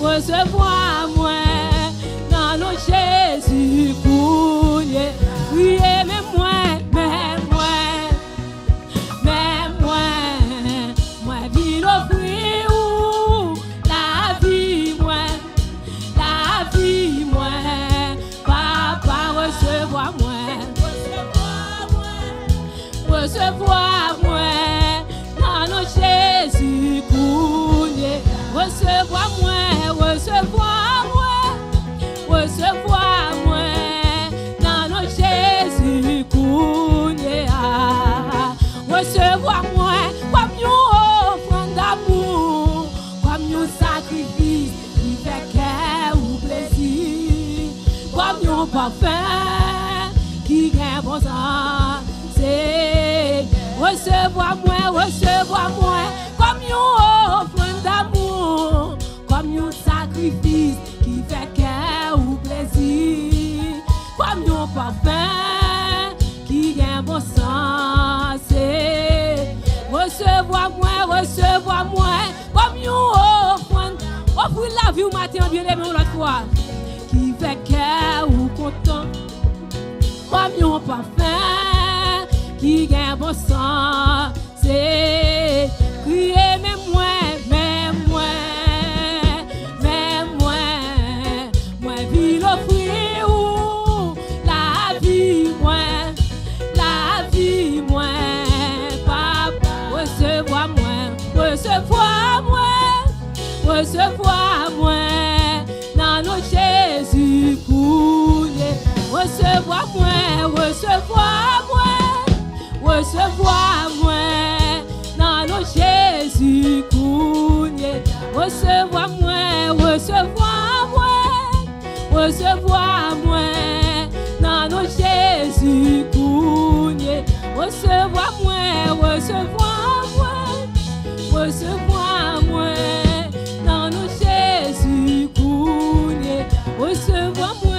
recevoir moi dans nos Jésus coulé. Oui, mais moi, ville offrir la vie, moi, papa recevoir moi, dans nos Jésus coulé. Recevoir moi, dans nos Jésus coulé. Recevoir moi comme une offrande d'amour, comme un sacrifice qui fait cœur ou plaisir, comme un parfum qui gagne bon sens. C'est recevoir moi comme une offrande d'amour, comme un sacrifice qui fait cœur ou plaisir, comme un parfum qui gagne bon sens. C'est recevoir moi comme une offrande. Offrir la vie au matin, bien aimé l'autre fois, qui fait cœur ou content, comme un parfum qui gagne bon sens. C'est crier mais moi, ville offrir la vie, moi, papa, recevoir moi, dans nos Jésus coulé. Recevoir moi, dans nos Jésus coulé. Recevoir moi, dans nos Jésus coulé. Recevoir moi, dans nos Jésus coulé. Recevoir moi,